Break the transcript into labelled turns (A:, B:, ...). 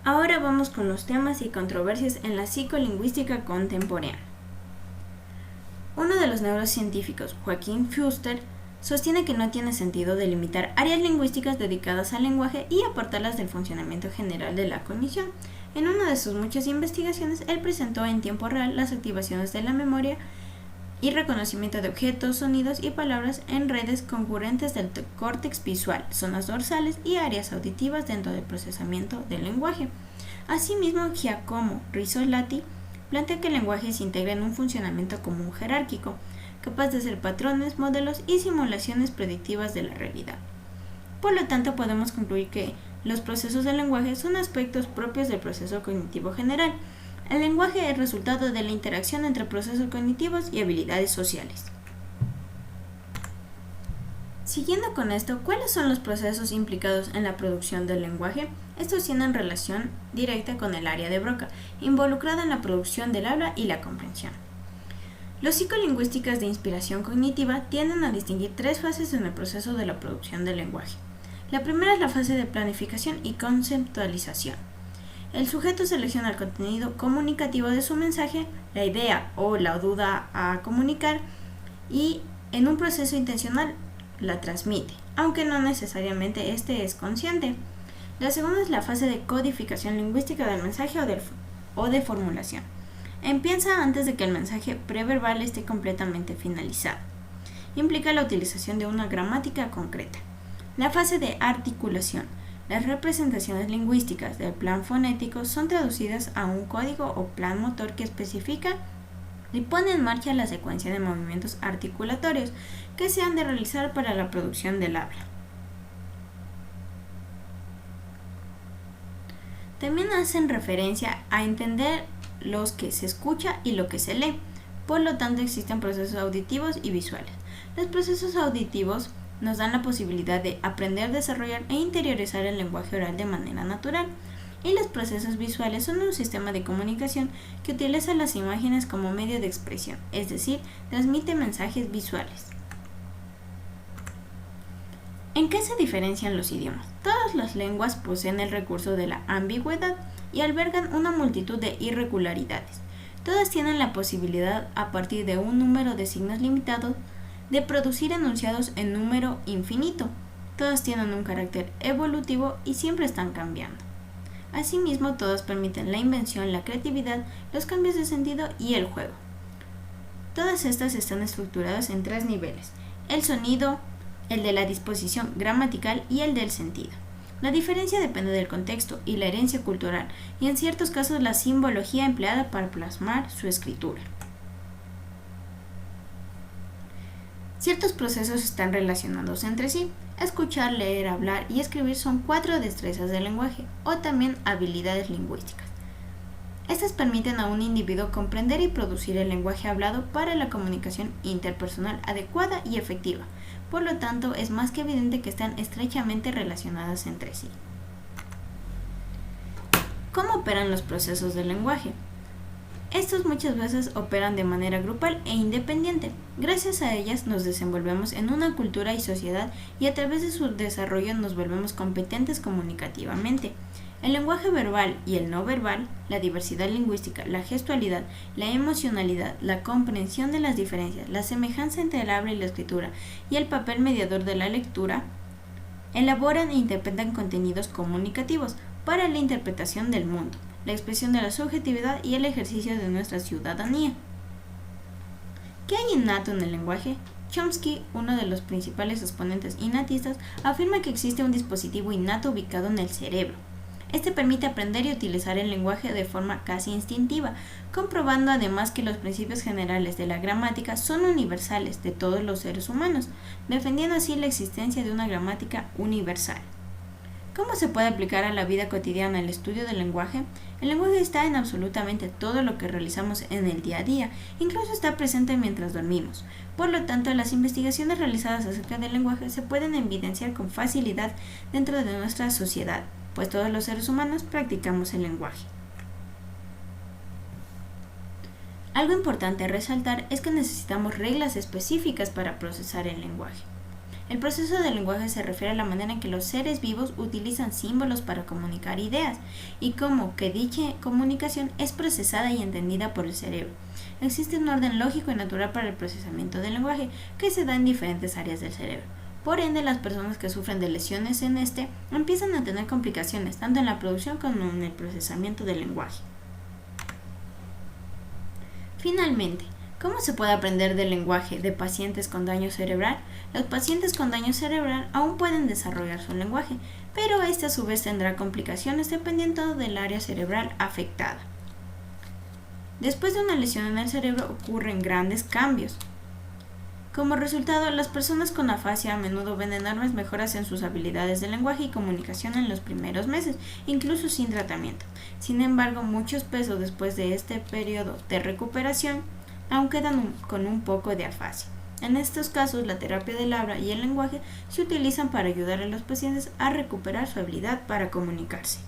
A: Ahora vamos con los temas y controversias en la psicolingüística contemporánea. Uno de los neurocientíficos, Joachim Fuster, sostiene que no tiene sentido delimitar áreas lingüísticas dedicadas al lenguaje y apartarlas del funcionamiento general de la cognición. En una de sus muchas investigaciones, él presentó en tiempo real las activaciones de la memoria y reconocimiento de objetos, sonidos y palabras en redes concurrentes del córtex visual, zonas dorsales y áreas auditivas dentro del procesamiento del lenguaje. Asimismo, Giacomo Rizzolatti plantea que el lenguaje se integra en un funcionamiento común jerárquico, capaz de hacer patrones, modelos y simulaciones predictivas de la realidad. Por lo tanto, podemos concluir que los procesos del lenguaje son aspectos propios del proceso cognitivo general. El lenguaje es resultado de la interacción entre procesos cognitivos y habilidades sociales. Siguiendo con esto, ¿cuáles son los procesos implicados en la producción del lenguaje? Estos tienen relación directa con el área de Broca, involucrada en la producción del habla y la comprensión. Los psicolingüísticas de inspiración cognitiva tienden a distinguir tres fases en el proceso de la producción del lenguaje. La primera es la fase de planificación y conceptualización. El sujeto selecciona el contenido comunicativo de su mensaje, la idea o la duda a comunicar, y en un proceso intencional la transmite, aunque no necesariamente este es consciente. La segunda es la fase de codificación lingüística del mensaje o de formulación. Empieza antes de que el mensaje preverbal esté completamente finalizado. Implica la utilización de una gramática concreta. La fase de articulación. Las representaciones lingüísticas del plan fonético son traducidas a un código o plan motor que especifica y pone en marcha la secuencia de movimientos articulatorios que se han de realizar para la producción del habla. También hacen referencia a entender los que se escucha y lo que se lee. Por lo tanto, existen procesos auditivos y visuales. Los procesos auditivos nos dan la posibilidad de aprender, desarrollar e interiorizar el lenguaje oral de manera natural. Y los procesos visuales son un sistema de comunicación que utiliza las imágenes como medio de expresión, es decir, transmite mensajes visuales. ¿En qué se diferencian los idiomas? Todas las lenguas poseen el recurso de la ambigüedad y albergan una multitud de irregularidades. Todas tienen la posibilidad, a partir de un número de signos limitados, de producir enunciados en número infinito. Todas tienen un carácter evolutivo y siempre están cambiando. Asimismo, todas permiten la invención, la creatividad, los cambios de sentido y el juego. Todas estas están estructuradas en tres niveles: el sonido, el de la disposición gramatical y el del sentido. La diferencia depende del contexto y la herencia cultural, y en ciertos casos la simbología empleada para plasmar su escritura. Ciertos procesos están relacionados entre sí. Escuchar, leer, hablar y escribir son 4 destrezas del lenguaje, o también habilidades lingüísticas. Estas permiten a un individuo comprender y producir el lenguaje hablado para la comunicación interpersonal adecuada y efectiva. Por lo tanto, es más que evidente que están estrechamente relacionadas entre sí. ¿Cómo operan los procesos del lenguaje? Estos muchas veces operan de manera grupal e independiente. Gracias a ellas nos desenvolvemos en una cultura y sociedad y a través de su desarrollo nos volvemos competentes comunicativamente. El lenguaje verbal y el no verbal, la diversidad lingüística, la gestualidad, la emocionalidad, la comprensión de las diferencias, la semejanza entre el habla y la escritura y el papel mediador de la lectura, elaboran e interpretan contenidos comunicativos para la interpretación del mundo, la expresión de la subjetividad y el ejercicio de nuestra ciudadanía. ¿Qué hay innato en el lenguaje? Chomsky, uno de los principales exponentes innatistas, afirma que existe un dispositivo innato ubicado en el cerebro. Este permite aprender y utilizar el lenguaje de forma casi instintiva, comprobando además que los principios generales de la gramática son universales de todos los seres humanos, defendiendo así la existencia de una gramática universal. ¿Cómo se puede aplicar a la vida cotidiana el estudio del lenguaje? El lenguaje está en absolutamente todo lo que realizamos en el día a día, incluso está presente mientras dormimos. Por lo tanto, las investigaciones realizadas acerca del lenguaje se pueden evidenciar con facilidad dentro de nuestra sociedad, pues todos los seres humanos practicamos el lenguaje. Algo importante a resaltar es que necesitamos reglas específicas para procesar el lenguaje. El proceso del lenguaje se refiere a la manera en que los seres vivos utilizan símbolos para comunicar ideas y cómo que dicha comunicación es procesada y entendida por el cerebro. Existe un orden lógico y natural para el procesamiento del lenguaje que se da en diferentes áreas del cerebro. Por ende, las personas que sufren de lesiones en este empiezan a tener complicaciones tanto en la producción como en el procesamiento del lenguaje. Finalmente, ¿cómo se puede aprender del lenguaje de pacientes con daño cerebral? Los pacientes con daño cerebral aún pueden desarrollar su lenguaje, pero este a su vez tendrá complicaciones dependiendo del área cerebral afectada. Después de una lesión en el cerebro ocurren grandes cambios. Como resultado, las personas con afasia a menudo ven enormes mejoras en sus habilidades de lenguaje y comunicación en los primeros meses, incluso sin tratamiento. Sin embargo, muchos pesos después de este periodo de recuperación aún quedan con un poco de afasia. En estos casos, la terapia del habla y el lenguaje se utilizan para ayudar a los pacientes a recuperar su habilidad para comunicarse.